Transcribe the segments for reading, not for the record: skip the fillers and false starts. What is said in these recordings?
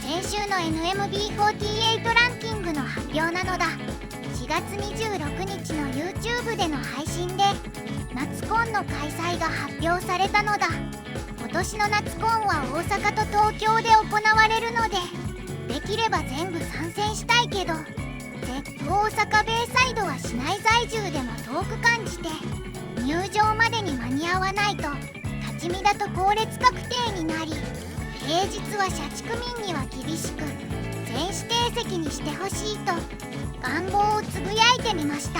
先週の NMB48 ランキングの発表なのだ。4月26日の YouTube での配信で夏コンの開催が発表されたのだ。今年の夏コンは大阪と東京で行われるので、できれば全部参戦したいけど、絶対大阪ベイサイドは市内在住でも遠く感じて、入場までに間に合わないと立ち見だと後列確定になり、平日は社畜民には厳しく全指定席にしてほしいと願望をつぶやいてみました。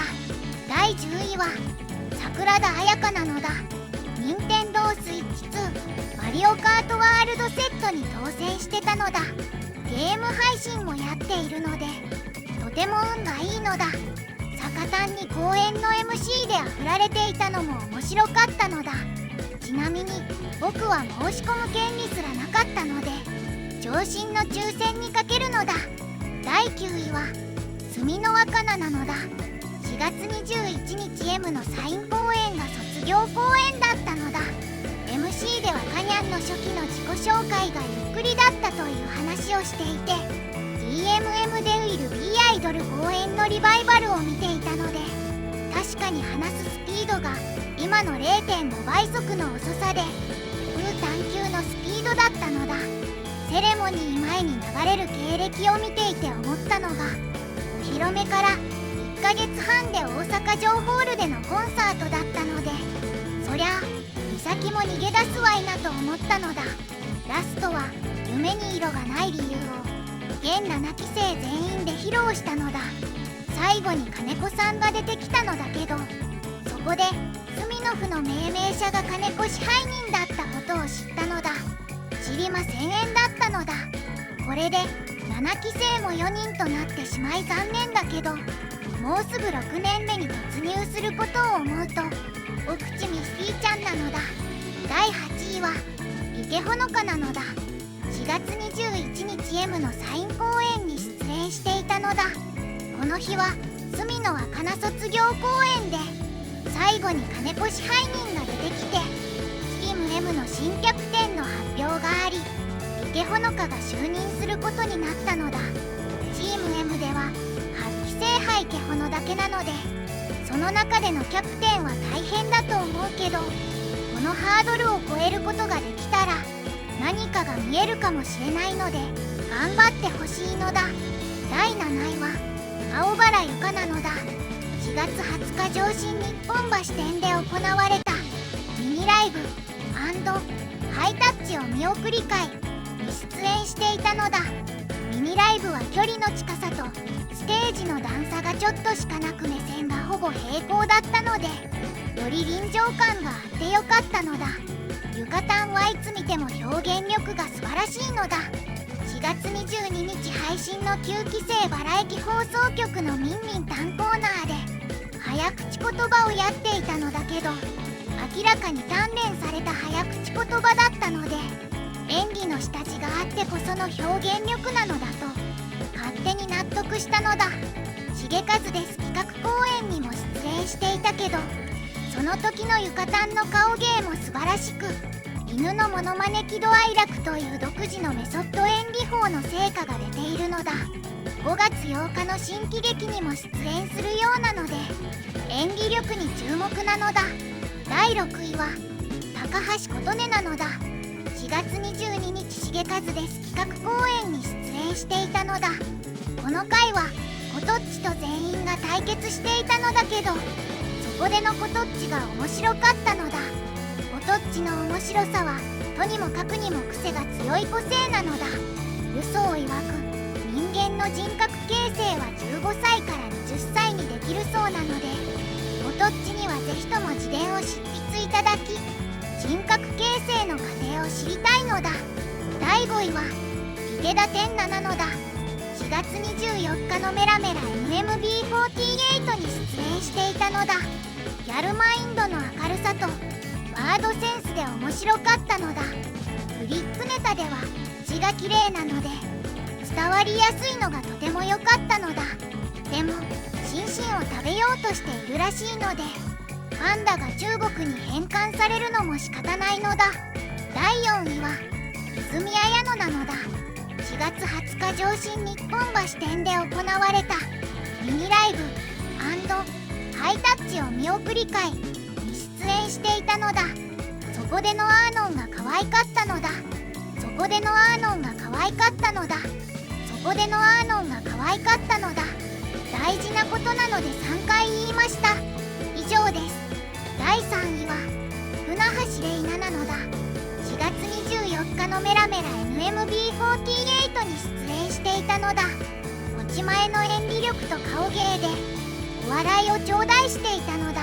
第10位は桜田彩香なのだ。任天堂スイッチ2マリオカートワールドセットに当選してたのだ。ゲーム配信もやっているのでとても運がいいのだ。逆単に公演の MC であふられていたのも面白かったのだ。ちなみに僕は申し込む権利すらなかったので、上新の抽選にかけるのだ。第9位は住の若菜なのだ。4月21日 M のサイン公演が卒業公演だったのだ。 MC ではカニャンの初期の自己紹介がゆっくりだったという話をしていて、 DMM でウィル B アイドル公演のリバイバルを見ていたので、確かに話すスピードが今の 0.5 倍速の遅さで空探求のスピードだったのだ。セレモニー前に流れる経歴を見ていて思ったのが、お披露目から1ヶ月半で大阪城ホールでのコンサートだったので、そりゃ美咲も逃げ出すわいなと思ったのだ。ラストは夢に色がない理由を現7期生全員で披露したのだ。最後に金子さんが出てきたのだけど、そこでスミノフの命名者が金子支配人だったことを知ったのだ。知りません縁だったのだ。これで7期生も4人となってしまい残念だけど、もうすぐ6年目に突入することを思うとお口ミスティちゃんなのだ。第8位は池ほのかなのだ。4月21日 M のサイン公演に出演していたのだ。この日は住の若菜卒業公演で、最後に金子支配人が出てきてチーム M の新キャプテンの発表があり、池ほのかが就任することになったのだ。チーム M では8期生杯池ほのだけなので、その中でのキャプテンは大変だと思うけど、このハードルを超えることができたら何かが見えるかもしれないので頑張ってほしいのだ。第7位は青原由香なのだ。4月20日上新日本橋店で行われたミニライブ&ハイタッチを見送り会に出演していたのだ。ミニライブは距離の近さとステージの段差がちょっとしかなく目線がほぼ平行だったので、より臨場感があってよかったのだ。ゆかたんはいつ見ても表現力が素晴らしいのだ。4月22日配信の9期生バラエティ放送局のみんみんたんコーナーで早口言葉をやっていたのだけど、明らかに鍛錬された早口言葉だったので、演技の下地があってこその表現力なのだと勝手に納得したのだ。重和です企画公演にも出演していたけど、その時のゆかたんの顔芸も素晴らしく、犬のモノマネ喜怒哀楽という独自のメソッド演技法の成果が出ているのだ。5月8日の新喜劇にも出演するようなので演技力に注目なのだ。第6位は高橋琴音なのだ。4月22日重和です企画公演に出演していたのだ。この回はコトッチと全員が対決していたのだけど、そこでのコトッチが面白かったのだ。コトッチの面白さはとにもかくにも癖が強い個性なのだ。ルソー曰く人間の人格形成は15歳から20歳にできるそうなので、コトッチにはぜひとも自伝を執筆いただき、人格形成の過程を知りたいのだ。第5位は池田天奈なのだ。4月24日のメラメラ NMB48 に出演していたのだ。ギャルマインドの明るさとワードセンスで面白かったのだ。フリップネタでは字が綺麗なので伝わりやすいのがとても良かったのだ。でもシンシンを食べようとしているらしいので、パンダが中国に返還されるのも仕方ないのだ。第4位は鈴宮矢野なのだ。4月20日上新日本橋店で行われたミニライブ&ハイタッチを見送り会に出演していたのだ。そこでのアーノンが可愛かったのだ。そこでのアーノンが可愛かったのだ。そこでのアーノンが可愛かったのだ。大事なことなので3回言いました。以上です。第3位は船橋レイナなのだ。4月24日のメラメラ NMB48 に出演していたのだ。持ち前の演技力と顔芸でお笑いを頂戴していたのだ。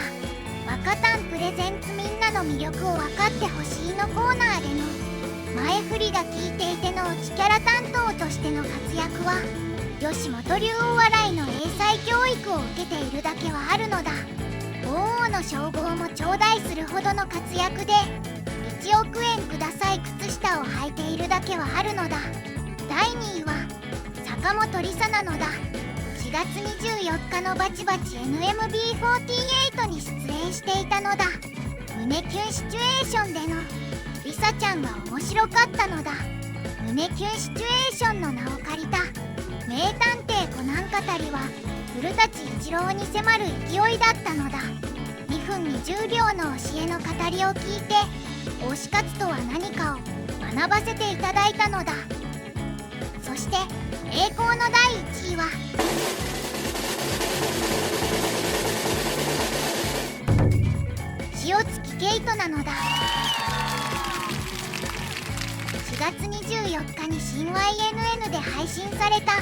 若旦プレゼンツみんなの魅力を分かってほしいのコーナーでの前振りが効いていての内キャラ担当としての活躍は吉本流お笑いの英才教育を受けているだけはあるのだ。王王の称号も頂戴するほどの活躍で1億円ください靴下を履いているだけはあるのだ。第2位は坂本梨沙なのだ。4月24日のバチバチ NMB48 に出演していたのだ。胸キュンシチュエーションでの梨沙ちゃんが面白かったのだ。胸キュンシチュエーションの名を借りた名探偵コナン語りは古舘一郎に迫る勢いだったのだ。2分20秒の教えの語りを聞いて推し活とは何かを学ばせていただいたのだ。そして栄光の第1位は塩月ケイトなのだ。4月24日に新 YNN で配信された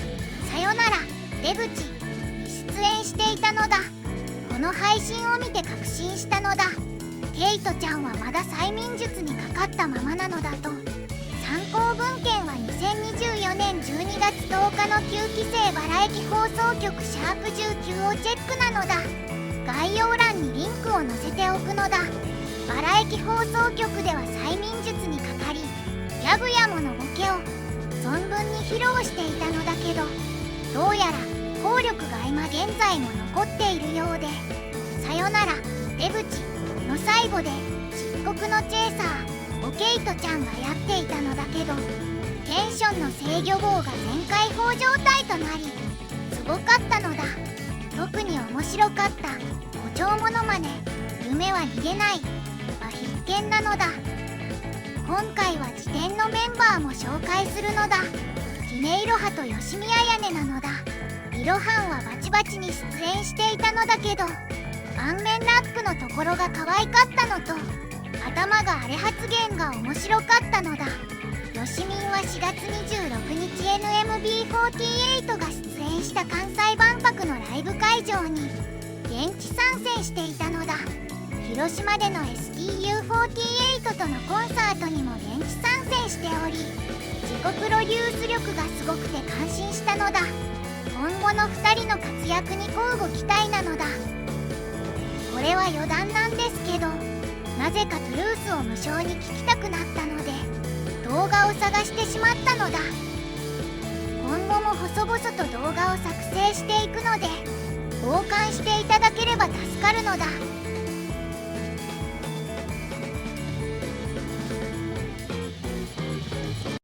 さよなら出口に出演していたのだ。この配信を見て確信したのだ。ケイトちゃんはまだ催眠術にかかったままなのだと。参考文献は2024年12月10日の9期生バラエティ放送局#19をチェックなのだ。概要欄にリンクを載せておくのだ。バラエティ放送局では催眠術にかかりギャグやモノボケを存分に披露していたのだけど、どうやら効力が今現在も残っているようで、さよなら出口の最後で漆黒のチェイサーをケイトちゃんがやっていたのだけど、テンションの制御棒が全開放状態となりすごかったのだ。特に面白かった誇張モノマネ夢は逃げないは必見なのだ。今回は辞典のメンバーも紹介するのだ。キネイロハと吉宮屋根なのだ。イロハンはバチバチに出演していたのだけど、盤面ラップのところが可愛かったのと頭が荒れ発言が面白かったのだ。よしみんは4月26日 NMB48 が出演した関西万博のライブ会場に現地参戦していたのだ。広島での STU48 とのコンサートにも現地参戦しており、自己プロデュース力がすごくて感心したのだ。今後の2人の活躍に乞うご期待なのだ。これは余談なんですけど、なぜかトゥルースを無償に聞きたくなったので動画を探してしまったのだ。今後も細々と動画を作成していくので傍観していただければ助かるのだ。